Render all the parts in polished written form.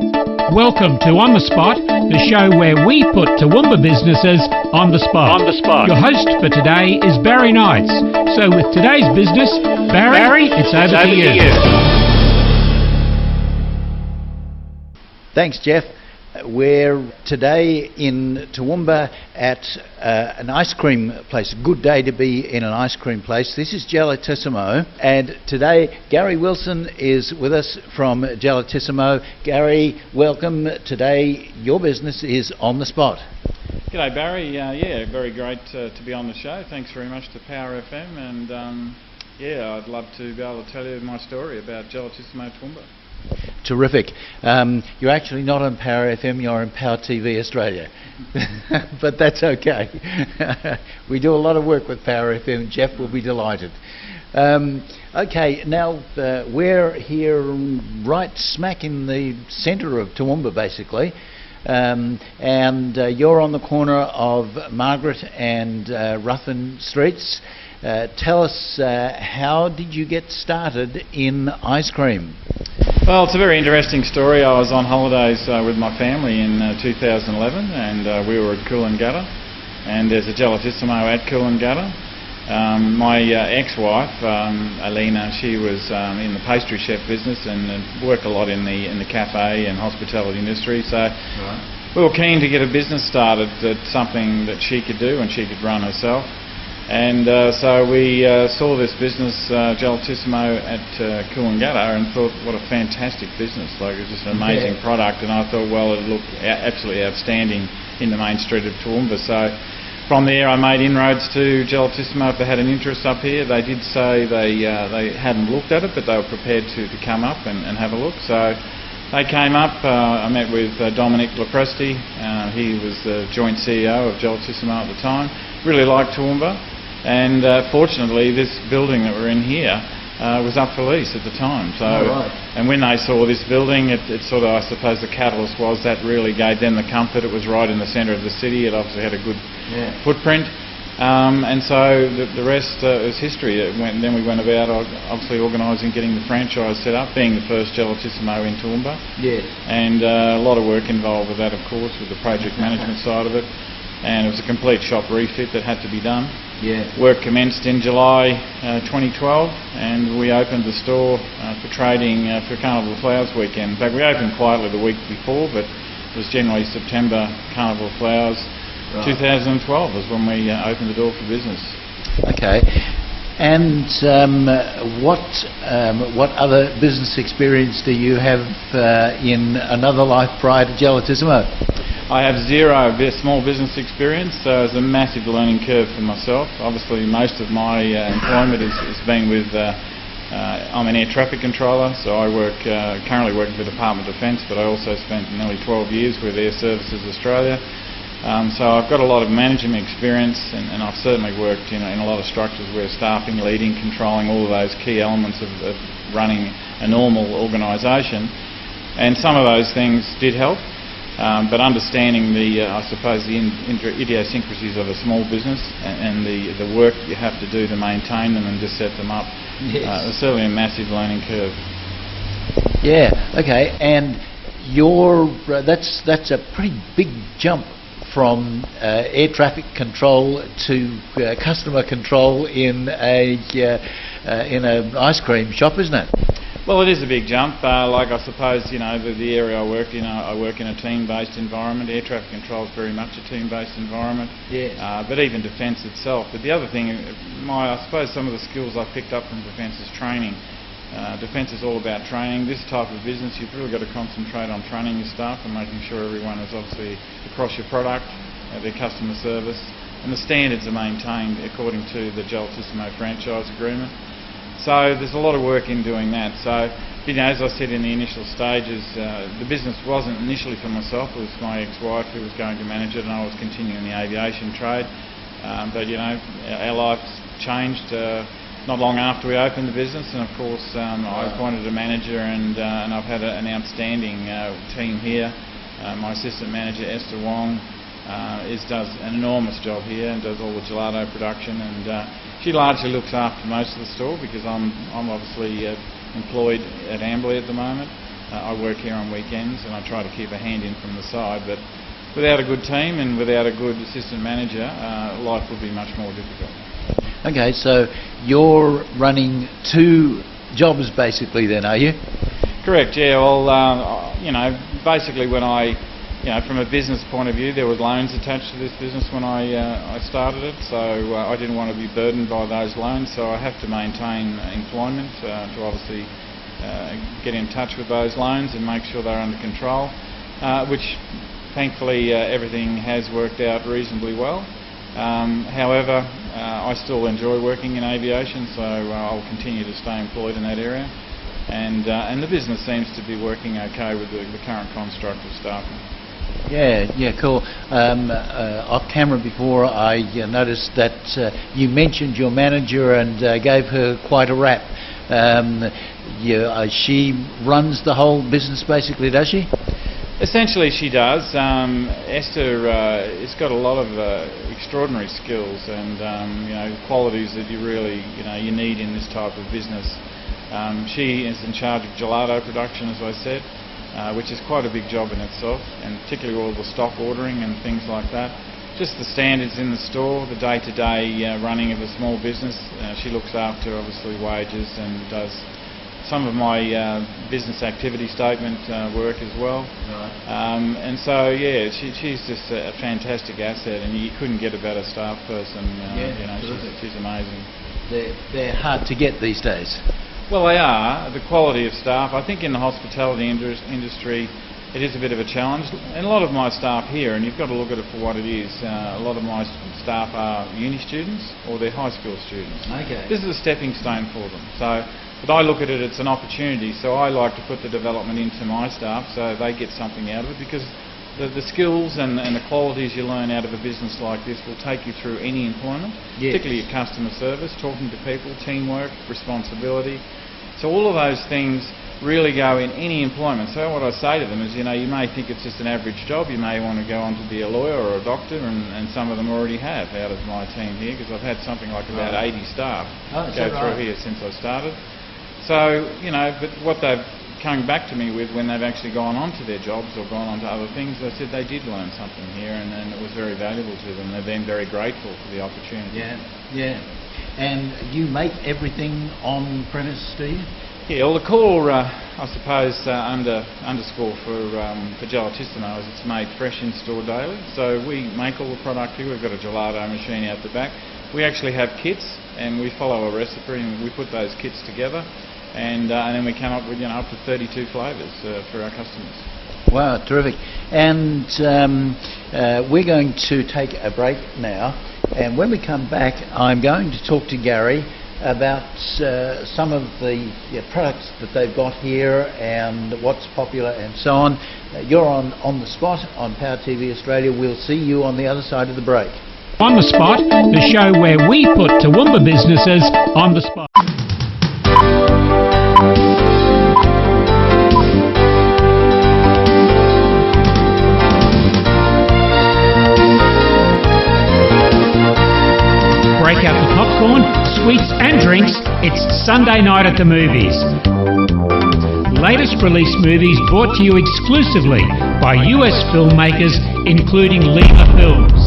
Welcome to On The Spot, the show where we put Toowoomba businesses on the spot. Your host for today is Barry Knights. So with today's business, Barry, it's over to you. Thanks, Jeff. We're today in Toowoomba at an ice cream place. A good day to be in an ice cream place. This is Gelatisimo, and today Gary Wilson is with us from Gelatisimo. Gary, welcome. Today your business is On The Spot. G'day Barry, very great to be on the show. Thanks very much to Power FM, and I'd love to be able to tell you my story about Gelatisimo Toowoomba. Terrific. You're actually not on Power FM, you're on Power TV Australia. But that's okay. We do a lot of work with Power FM. Jeff will be delighted. Okay, now we're here right smack in the centre of Toowoomba, basically. And you're on the corner of Margaret and Ruthven Streets. Tell us, how did you get started in ice cream? Well, it's a very interesting story. I was on holidays with my family in 2011, and we were at Coolangatta, and there's a Gelatisimo at Coolangatta. My ex-wife, Alina, she was in the pastry chef business and worked a lot in the cafe and hospitality industry. So we were keen to get a business started, something that she could do and she could run herself. And so we saw this business, Gelatisimo, at Coolangatta, and thought, what a fantastic business. Like, it was just an amazing product, and I thought, well, it looked absolutely outstanding in the main street of Toowoomba. So from there I made inroads to Gelatisimo if they had an interest up here. They did say they hadn't looked at it, but they were prepared to come up and have a look. So they came up. I met with Dominic Lopresti. He was the joint CEO of Gelatisimo at the time. Really liked Toowoomba. And fortunately, this building that we're in here was up for lease at the time. So, and when they saw this building, it sort of, I suppose, the catalyst was that really gave them the comfort. It was right in the centre of the city. It obviously had a good footprint, and so the rest is history. Then we went about obviously organising, getting the franchise set up, being the first Gelatisimo in Toowoomba. And a lot of work involved with that, of course, with the project management side of it. And it was a complete shop refit that had to be done. Work commenced in July 2012, and we opened the store for trading for Carnival of Flowers weekend. In fact, we opened quietly the week before, but it was generally September Carnival of Flowers. 2012 was when we opened the door for business. Okay. And what other business experience do you have in another life prior to Gelatisimo? I have zero small business experience, so it's a massive learning curve for myself. Obviously, most of my employment has been with, I'm an air traffic controller, so I currently work for the Department of Defence, but I also spent nearly 12 years with Air Services Australia. So I've got a lot of management experience, and I've certainly worked in a lot of structures where staffing, leading, controlling, all of those key elements of running a normal organisation. And some of those things did help. But understanding I suppose the idiosyncrasies of a small business and the work you have to do to maintain them and just set them up, was certainly a massive learning curve. Okay, and that's a pretty big jump from air traffic control to customer control in an ice cream shop, isn't it? Well, it is a big jump. Like, I suppose, the area I work in a team-based environment. Air traffic control is very much a team-based environment. But even defence itself. But the other thing, I suppose some of the skills I picked up from defence is training. Defence is all about training. This type of business, you've really got to concentrate on training your staff and making sure everyone is obviously across your product, their customer service, and the standards are maintained according to the Gelatisimo franchise agreement. So there's a lot of work in doing that. So, as I said in the initial stages, the business wasn't initially for myself. It was my ex-wife who was going to manage it, and I was continuing the aviation trade. But our lives changed not long after we opened the business, and of course I appointed a manager, and I've had an outstanding team here. My assistant manager, Esther Wong, does an enormous job here and does all the gelato production, and she largely looks after most of the store because I'm obviously employed at Amberley at the moment. I work here on weekends and I try to keep a hand in from the side, but without a good team and without a good assistant manager, life would be much more difficult. Okay, so you're running 2 jobs basically then, are you? Correct, yeah. Well, basically when from a business point of view, there were loans attached to this business when I started it, so I didn't want to be burdened by those loans, so I have to maintain employment to obviously get in touch with those loans and make sure they're under control, which thankfully everything has worked out reasonably well. However, I still enjoy working in aviation, so I'll continue to stay employed in that area, and the business seems to be working okay with the current construct of staffing. Yeah, cool. Off camera before, I noticed that you mentioned your manager and gave her quite a rap. She runs the whole business basically, does she? Essentially she does. Esther has got a lot of extraordinary skills and qualities that you really you need in this type of business. She is in charge of gelato production, as I said, which is quite a big job in itself, and particularly all the stock ordering and things like that. Just the standards in the store, the day-to-day running of a small business. She looks after obviously wages and does some of my business activity statement work as well. Right. And so she's just a fantastic asset, and you couldn't get a better staff person. She's amazing. They're hard to get these days. Well, they are. The quality of staff, I think in the hospitality industry, it is a bit of a challenge. And a lot of my staff here, and you've got to look at it for what it is, a lot of my staff are uni students or they're high school students. Okay. This is a stepping stone for them. But I look at it, it's an opportunity, so I like to put the development into my staff so they get something out of it, because the skills and the qualities you learn out of a business like this will take you through any employment, yes. Particularly your customer service, talking to people, teamwork, responsibility. So all of those things really go in any employment. So what I say to them is, you may think it's just an average job, you may want to go on to be a lawyer or a doctor, and some of them already have out of my team here, because I've had something like about 80 staff go through here since I started. So, but what they've coming back to me with when they've actually gone on to their jobs or gone on to other things, they said they did learn something here and it was very valuable to them. They've been very grateful for the opportunity. Yeah. And you make everything on premise, Steve? Yeah, well the core, I suppose, underscore for Gelatisimo is it's made fresh in store daily. So we make all the product here. We've got a gelato machine out the back. We actually have kits and we follow a recipe and we put those kits together. And then we come up with up to 32 flavours for our customers. Wow, terrific. And we're going to take a break now, and when we come back I'm going to talk to Gary about some of the products that they've got here and what's popular and so on. You're on the spot on Power TV Australia. We'll see you on the other side of the break. On the Spot, the show where we put Toowoomba businesses on the spot. Break out the popcorn, sweets and drinks. It's Sunday night at the movies. Latest release movies brought to you exclusively by US filmmakers including Lima Films.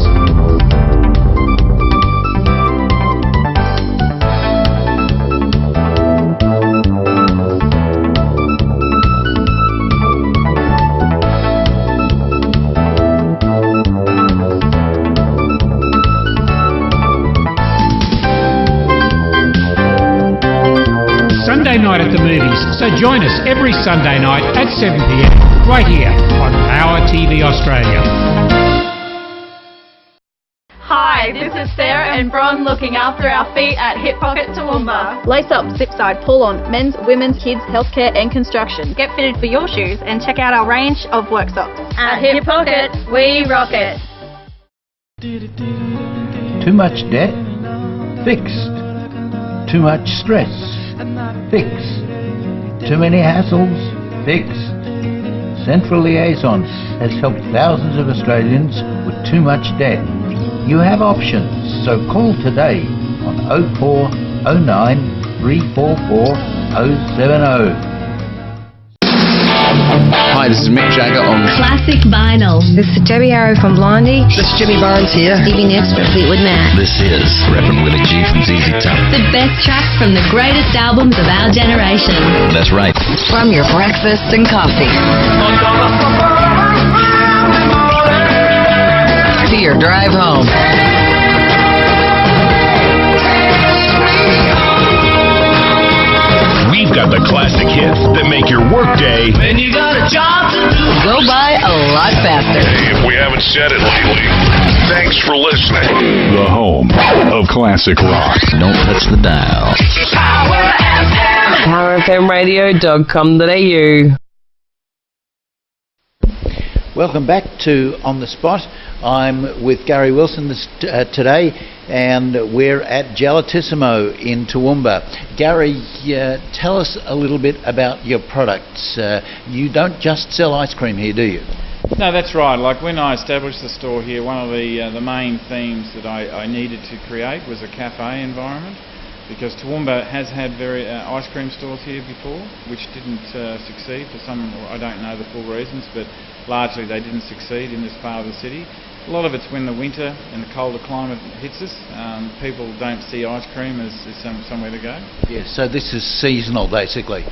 Sunday night at the movies, so join us every Sunday night at 7 p.m. right here on Power TV Australia. Hi, this is Sarah and Bron looking after our feet at Hip Pocket Toowoomba. Lace up, zip side, pull on, men's, women's, kids, healthcare and construction. Get fitted for your shoes and check out our range of work socks. At Hip Pocket, we rock it. Too much debt? Fixed. Too much stress? Fixed. Too many hassles? Fixed. Central Liaison has helped thousands of Australians with too much debt. You have options, so call today on 0409 344 070. Hi, this is Mick Jagger on Classic Vinyl. This is Debbie Harrow from Blondie. This is Jimmy Barnes here. Stevie Nicks from Fleetwood Mac. This is Reverend Willie G from ZZ Top. The best tracks from the greatest albums of our generation. That's right. From your breakfast and coffee to your drive home. We've got the classic hits that make your workday when you got a job to do go by a lot faster. Hey, if we haven't said it lately, thanks for listening. The home of classic rock. Don't touch the dial. PowerFMRadio.com.au. Welcome back to On the Spot. I'm with Gary Wilson today, and we're at Gelatisimo in Toowoomba. Gary, tell us a little bit about your products. You don't just sell ice cream here, do you? No, that's right. Like when I established the store here, one of the main themes that I needed to create was a cafe environment, because Toowoomba has had very ice cream stores here before, which didn't succeed for some, I don't know the full reasons, but largely they didn't succeed in this part of the city. A lot of it's when the winter and the colder climate hits us. People don't see ice cream as somewhere to go. Yes, so this is seasonal basically.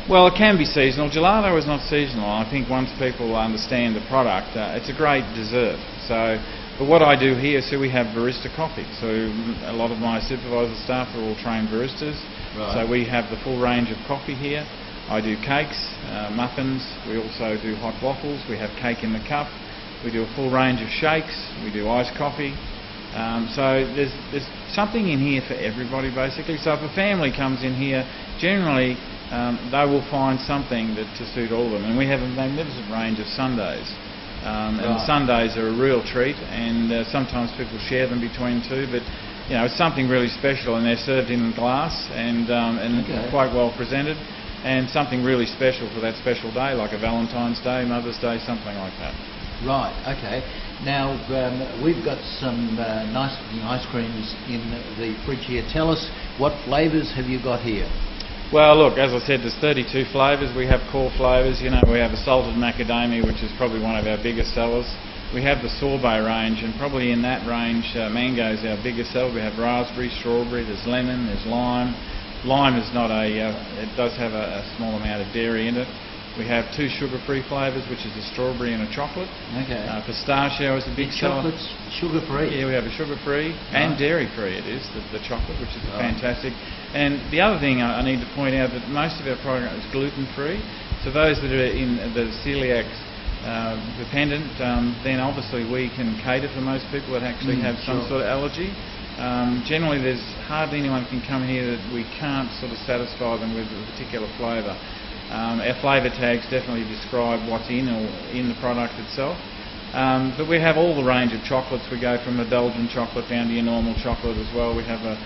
Well, it can be seasonal. Gelato is not seasonal. I think once people understand the product, it's a great dessert. But what I do here, so we have barista coffee. So a lot of my supervisor staff are all trained baristas. Right. So we have the full range of coffee here. I do cakes, muffins. We also do hot waffles. We have cake in the cup. We do a full range of shakes. We do iced coffee. So there's something in here for everybody basically. So if a family comes in here, generally they will find something to suit all of them. And we have a magnificent range of sundaes. And the sundaes are a real treat, and sometimes people share them between two, but you know, it's something really special, and they're served in glass and quite well presented, and something really special for that special day, like a Valentine's Day, Mother's Day, something like that. Right, okay. Now, we've got some nice looking ice creams in the fridge here. Tell us, what flavours have you got here? Well, look, as I said, there's 32 flavours. We have core flavours. You know, we have a salted macadamia, which is probably one of our biggest sellers. We have the sorbet range, and probably in that range, mango is our biggest seller. We have raspberry, strawberry, there's lemon, there's lime. Lime is not it does have a small amount of dairy in it. We have two sugar-free flavours, which is a strawberry and a chocolate. Okay. Pistachio is a big seller. Chocolate's sugar-free? Yeah, we have a sugar-free and dairy-free it is, the chocolate, which is fantastic. And the other thing I need to point out, that most of our product is gluten-free. So those that are in the celiac dependent, then obviously we can cater for most people that actually have some sort of allergy. Generally there's hardly anyone can come here that we can't sort of satisfy them with a particular flavour. Our flavour tags definitely describe what's in the product itself. But we have all the range of chocolates. We go from a Belgian chocolate down to your normal chocolate as well. We have a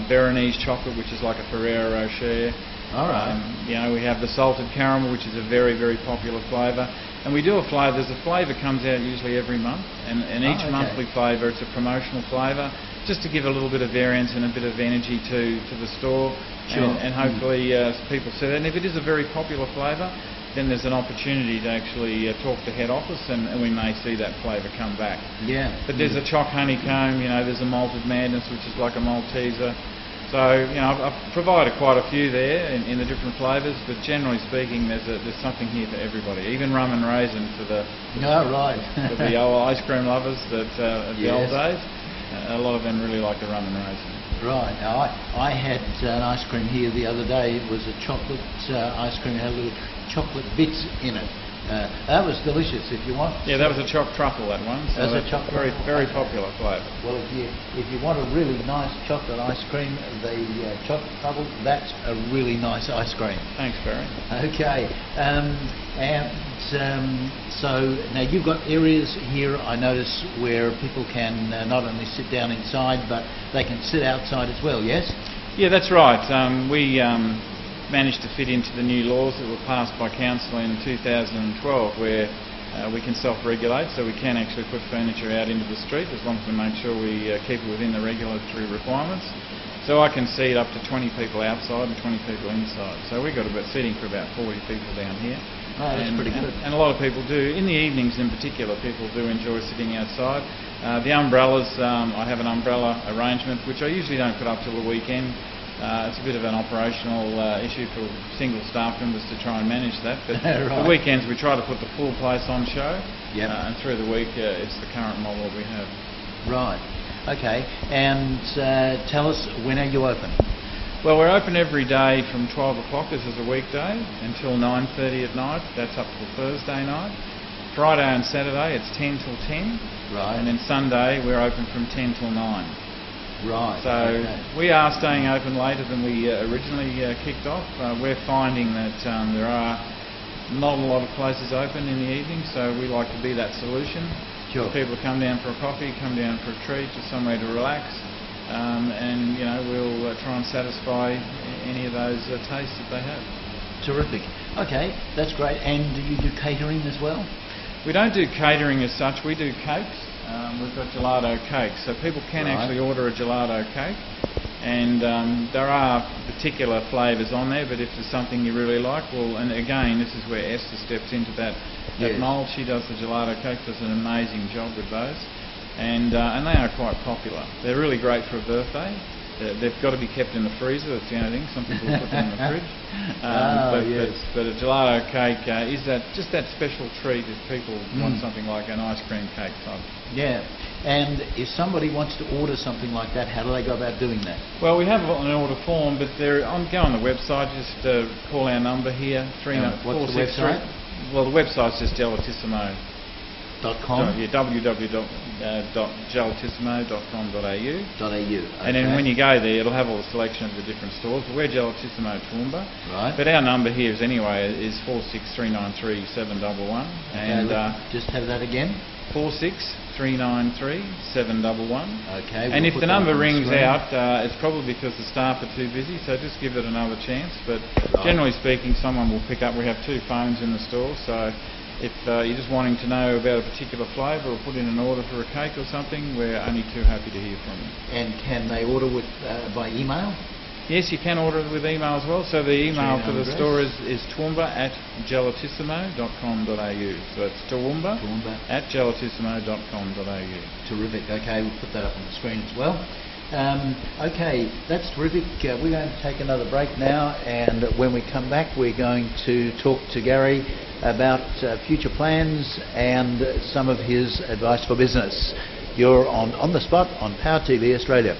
Veronese chocolate, which is like a Ferrero Rocher. All right. You know, we have the salted caramel, which is a very, very popular flavour. And we do a flavour. There's a flavour comes out usually every month, and each monthly flavour, it's a promotional flavour, just to give a little bit of variance and a bit of energy to the store. Sure. And hopefully people see that. And if it is a very popular flavour, then there's an opportunity to actually talk to head office, and we may see that flavour come back. Yeah. But there's a choc honeycomb, you know, there's a malted madness, which is like a Malteser. So, you know, I've provided quite a few there in the different flavours, but generally speaking, there's something here for everybody. Even rum and raisin for the for the old ice cream lovers that of the old days. A lot of them really like the rum and raisin. Right. Now, I had an ice cream here the other day. It was a chocolate ice cream. It had little chocolate bits in it. That was delicious. If you want. Yeah, that was a choc truffle. That one. So that's a chocolate. Very popular flavour. Well, if you want a really nice chocolate ice cream, the chocolate truffle, that's a really nice ice cream. Thanks, Barry. Okay. So now you've got areas here, I notice, where people can not only sit down inside, but they can sit outside as well. Yes. Yeah, that's right. We managed to fit into the new laws that were passed by Council in 2012, where we can self-regulate, so we can actually put furniture out into the street as long as we make sure we keep it within the regulatory requirements. So I can seat up to 20 people outside and 20 people inside. So we've got about seating for about 40 people down here. Oh, that's pretty good. And a lot of people do. In the evenings in particular, people do enjoy sitting outside. The umbrellas, I have an umbrella arrangement, which I usually don't put up till the weekend. It's a bit of an operational issue for single staff members to try and manage that, but Right. the weekends we try to put the full place on show, Yep. and through the week it's the current model that we have. Right. Okay. And tell us, when are you open? Well, we're open every day from 12 o'clock, this is a weekday, until 9:30 at night. That's up till Thursday night. Friday and Saturday it's 10 till 10. Right. And then Sunday we're open from 10 till 9. Right. So okay. we are staying open later than we originally kicked off. We're finding that there are not a lot of places open in the evening, so we like to be that solution. Sure. For people to come down for a coffee, come down for a treat, just somewhere to relax, and we'll try and satisfy any of those tastes that they have. Terrific. Okay, that's great. And do you do catering as well? We don't do catering as such, we do cakes. We've got gelato cakes, so people can actually order a gelato cake, and there are particular flavours on there, but if there's something you really like, well, and again, this is where Esther steps into that mould. She does the gelato cake, does an amazing job with those, and they are quite popular. They're really great for a birthday. They've got to be kept in the freezer, that's the only thing. Some people put them in the fridge. But a gelato cake is just that special treat if people want something like an ice cream cake type. Yeah. And if somebody wants to order something like that, how do they go about doing that? Well, we have an order form, but go on the website, just call our number here, 3946. What's the website? Well, the website's just Gelatisimo. .com? Yeah, www.gelatisimo.com.au. Okay. And then when you go there, it'll have all the selection of the different stores. But we're Gelatisimo Toowoomba. Right. But our number here is 46393 and just have that again. 46393 711. Okay. And if the number rings out, it's probably because the staff are too busy, so just give it another chance. But generally speaking, someone will pick up. We have 2 phones in the store, so if you're just wanting to know about a particular flavour or put in an order for a cake or something, we're only too happy to hear from you. And can they order by email? Yes, you can order it with email as well. So the email for the store is toowoomba@gelatisimo.com.au. So it's toowoomba@gelatisimo.com.au. Terrific. Okay, we'll put that up on the screen as well. Okay, that's terrific. We're going to take another break now, and when we come back we're going to talk to Gary about future plans and some of his advice for business. You're on the Spot on Power TV Australia.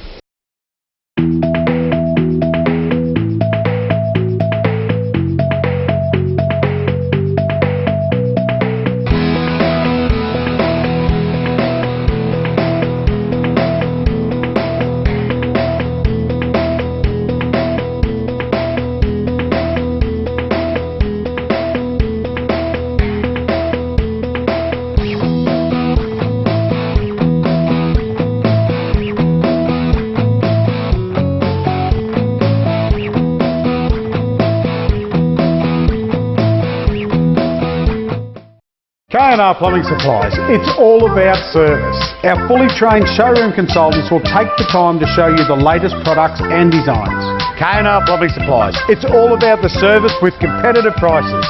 K&R Plumbing Supplies. It's all about service. Our fully trained showroom consultants will take the time to show you the latest products and designs. K&R Plumbing Supplies. It's all about the service with competitive prices.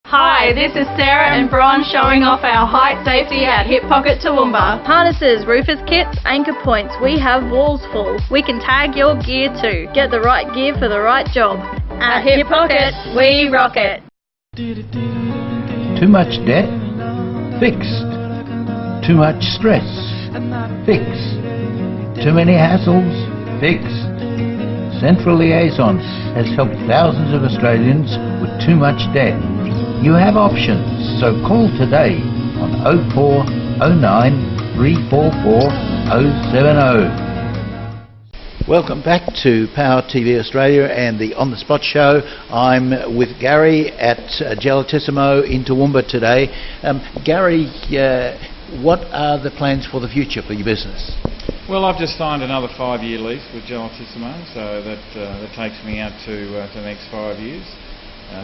Hi, this is Sarah and Bron showing off our height safety at Hip Pocket Toowoomba. Harnesses, roofers kits, anchor points, we have walls full. We can tag your gear too. Get the right gear for the right job. At Hip Pocket, we rock it. Too much debt? Fixed. Too much stress? Fixed. Too many hassles? Fixed. Central Liaison has helped thousands of Australians with too much debt. You have options, so call today on 0409 344 070. Welcome back to Power TV Australia and the On the Spot show. I'm with Gary at Gelatisimo in Toowoomba today. Gary, what are the plans for the future for your business? Well, I've just signed another 5-year lease with Gelatisimo, so that takes me out to the next 5 years,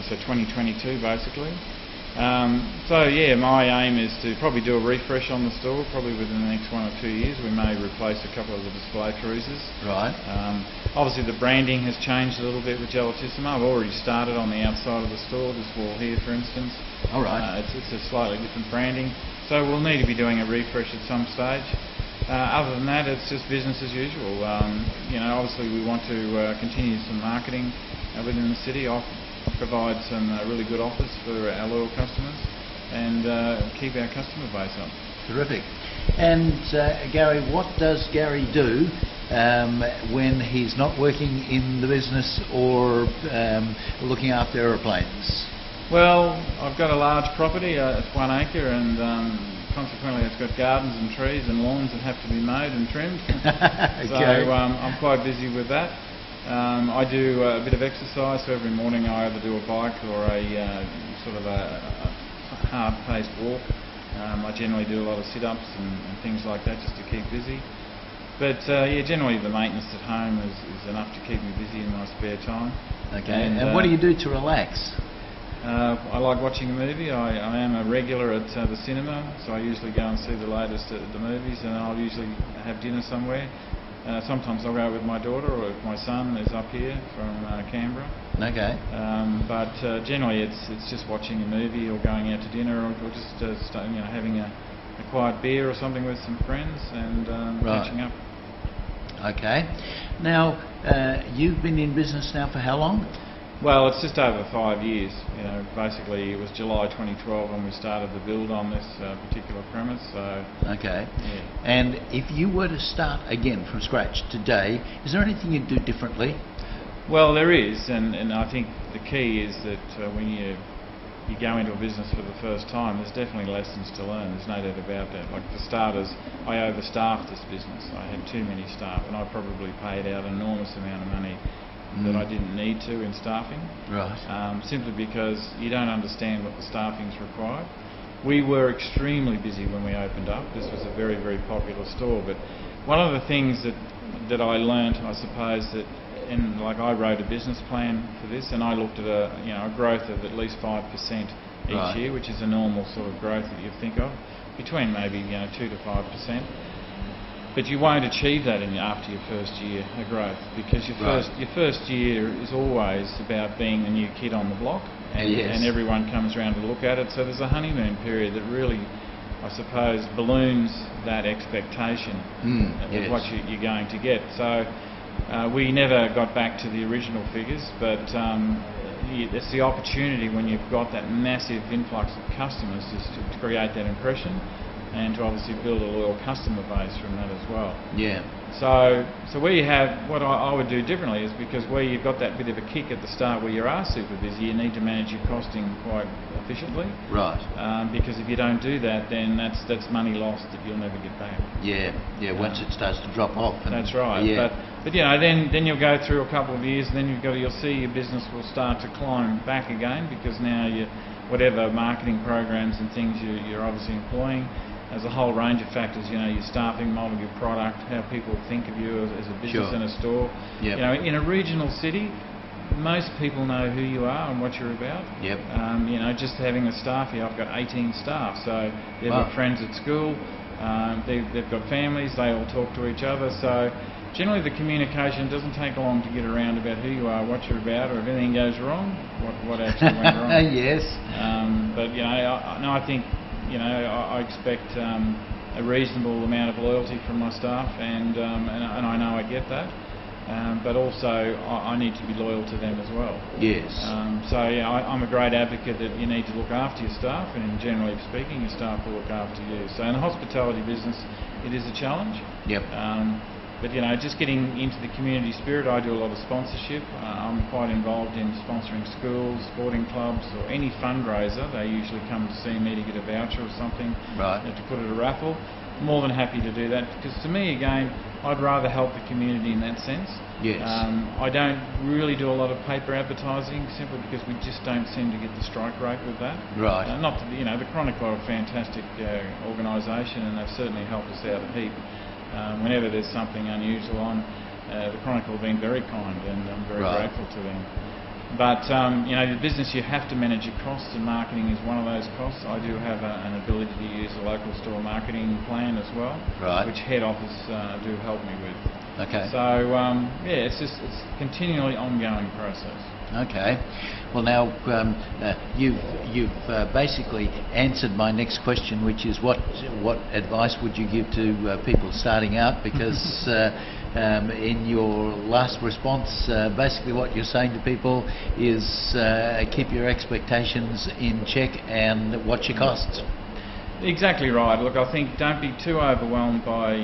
so 2022 basically. So yeah, my aim is to probably do a refresh on the store, probably within the next 1 or 2 years. We may replace a couple of the display cruisers. Right. Obviously the branding has changed a little bit with Gelatisimo. I've already started on the outside of the store, this wall here for instance. All right. It's a slightly different branding, so we'll need to be doing a refresh at some stage. Other than that, it's just business as usual. Obviously we want to continue some marketing within the city. Provide some really good offers for our loyal customers and keep our customer base up. Terrific. And Gary, what does Gary do when he's not working in the business or looking after aeroplanes? Well, I've got a large property, it's 1 acre, and consequently it's got gardens and trees and lawns that have to be mowed and trimmed. Okay. So I'm quite busy with that. I do a bit of exercise, so every morning I either do a bike or a sort of a hard-paced walk. I generally do a lot of sit-ups and things like that just to keep busy. But yeah, generally the maintenance at home is enough to keep me busy in my spare time. Okay, and what do you do to relax? I like watching a movie. I am a regular at the cinema, so I usually go and see the latest at the movies, and I'll usually have dinner somewhere. Sometimes I'll go with my daughter, or if my son is up here from Canberra. Okay. But generally it's just watching a movie or going out to dinner, or just having a quiet beer or something with some friends and catching up. Okay. Now, you've been in business now for how long? Well, it's just over 5 years. Basically it was July 2012 when we started the build on this particular premise. So. Okay. Yeah. And if you were to start again from scratch today, is there anything you'd do differently? Well, there is, and I think the key is that when you go into a business for the first time, there's definitely lessons to learn. There's no doubt about that. Like for starters, I overstaffed this business. I had too many staff, and I probably paid out an enormous amount of money that I didn't need to in staffing. Right. Simply because you don't understand what the staffing's required. We were extremely busy when we opened up. This was a very, very popular store. But one of the things that I learnt, I suppose, and like I wrote a business plan for this, and I looked at a growth of at least 5% each year, which is a normal sort of growth that you think of, between maybe 2 to 5%. But you won't achieve that after your first year of growth, because your first year is always about being the new kid on the block, and everyone comes around to look at it. So there's a honeymoon period that really, I suppose, balloons that expectation of what you're going to get. So we never got back to the original figures, but it's the opportunity when you've got that massive influx of customers is to create that impression, and to obviously build a loyal customer base from that as well. Yeah. So where you have, what I would do differently is, because where you've got that bit of a kick at the start where you are super busy, you need to manage your costing quite efficiently. Right. Because if you don't do that, then that's money lost that you'll never get back. Yeah. Once it starts to drop off. That's right. Yeah. But then you'll go through a couple of years, and then you'll see your business will start to climb back again, because now whatever marketing programs and things you're obviously employing. There's a whole range of factors, your staffing model, your product, how people think of you as a business in a store. Yep. In a regional city, most people know who you are and what you're about. Yep. Just having a staff here, I've got 18 staff, so they've got friends at school, they've got families, they all talk to each other. So generally the communication doesn't take long to get around about who you are, what you're about, or if anything goes wrong, what actually went wrong. Yes. But I think. I expect a reasonable amount of loyalty from my staff, and I know I get that. But also I need to be loyal to them as well. Yes. I'm a great advocate that you need to look after your staff, and generally speaking, your staff will look after you. So in the hospitality business, it is a challenge. Yep. But just getting into the community spirit, I do a lot of sponsorship. I'm quite involved in sponsoring schools, sporting clubs, or any fundraiser. They usually come to see me to get a voucher or something, to put at a raffle. More than happy to do that, because to me, again, I'd rather help the community in that sense. Yes. I don't really do a lot of paper advertising, simply because we just don't seem to get the strike rate with that. Right. Not that, the Chronicle are a fantastic organisation, and they've certainly helped us out a heap. Whenever there's something unusual on, the Chronicle have been very kind, and I'm very grateful to them. But the business, you have to manage your costs, and marketing is one of those costs. I do have an ability to use a local store marketing plan as well, Right. which head office do help me with. Okay. So it's a continually ongoing process. Okay. Well, now you've basically answered my next question, which is what advice would you give to people starting out? Because in your last response, basically what you're saying to people is keep your expectations in check and watch your costs. Exactly right. Look, I think don't be too overwhelmed by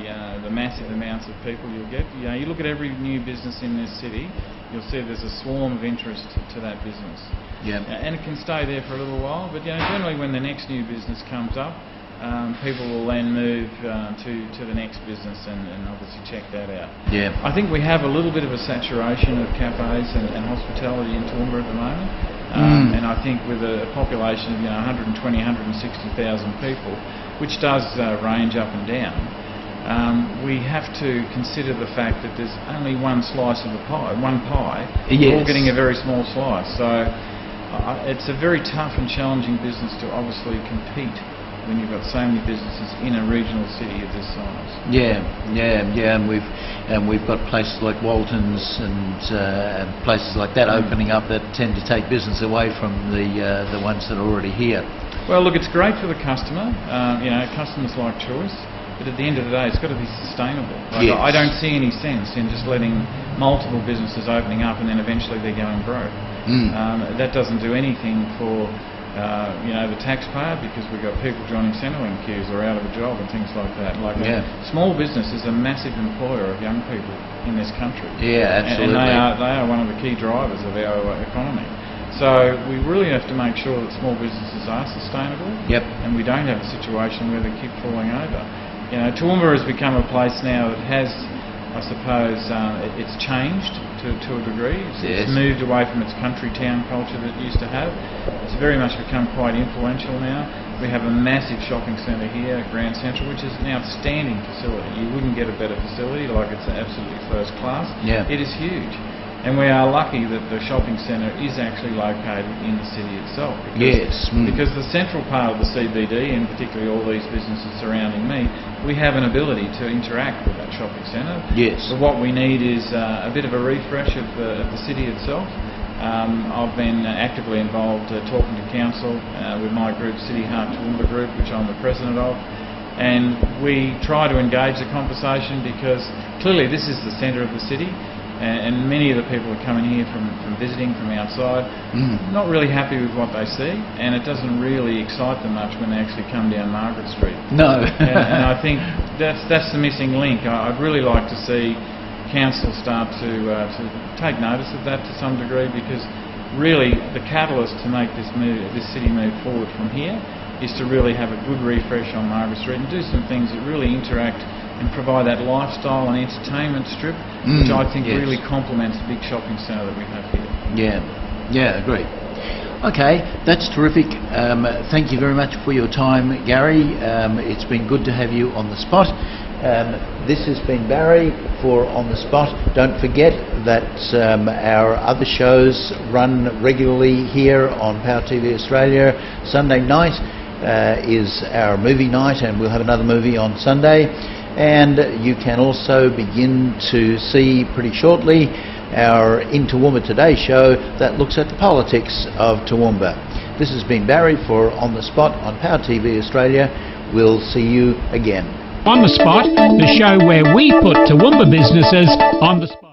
the massive amounts of people you'll get. You look at every new business in this city, you'll see there's a swarm of interest to that business. Yeah. And it can stay there for a little while, but generally when the next new business comes up, people will then move to the next business and obviously check that out. Yeah. I think we have a little bit of a saturation of cafes and hospitality in Toowoomba at the moment. And I think with a population of 120, 160,000 people, which does range up and down, we have to consider the fact that there's only one slice of the pie, one pie. Yes. We're all getting a very small slice. So it's a very tough and challenging business to obviously compete when you've got so many businesses in a regional city of this size. Yeah, and we've got places like Walton's and places like that opening up that tend to take business away from the ones that are already here. Well, look, it's great for the customer. Customers like choice, but at the end of the day, it's got to be sustainable. Yes. I don't see any sense in just letting multiple businesses opening up and then eventually they're going broke. That doesn't do anything for the taxpayer, because we've got people joining Centrelink queues or out of a job and things like that. Small business is a massive employer of young people in this country. Yeah, absolutely. And they are one of the key drivers of our economy. So we really have to make sure that small businesses are sustainable. Yep. And we don't have a situation where they keep falling over. Toowoomba has become a place now that has, I suppose, it's changed to a degree. It's moved away from its country town culture that it used to have. It's very much become quite influential now. We have a massive shopping centre here, Grand Central, which is an outstanding facility. You wouldn't get a better facility, like it's absolutely first class. Yeah. It is huge. And we are lucky that the shopping centre is actually located in the city itself. Because the central part of the CBD, and particularly all these businesses surrounding me, we have an ability to interact with that shopping centre. Yes. But what we need is a bit of a refresh of the city itself. I've been actively involved talking to council with my group, City Heart Toowoomba Group, which I'm the president of. And we try to engage the conversation, because clearly this is the centre of the city. And many of the people are coming here from visiting from outside, not really happy with what they see, and it doesn't really excite them much when they actually come down Margaret Street. No. and I think that's the missing link. I'd really like to see council start to take notice of that to some degree, because really the catalyst to make this city move forward from here is to really have a good refresh on Margaret Street and do some things that really interact and provide that lifestyle and entertainment strip, which I think really complements the big shopping centre that we have here. Yeah, agreed. Okay, that's terrific. Thank you very much for your time, Gary. It's been good to have you on the spot. This has been Barry for On the Spot. Don't forget that our other shows run regularly here on Power TV Australia. Sunday night is our movie night, and we'll have another movie on Sunday. And you can also begin to see pretty shortly our In Toowoomba Today show that looks at the politics of Toowoomba. This has been Barry for On the Spot on Power TV Australia. We'll see you again. On the Spot, the show where we put Toowoomba businesses on the spot.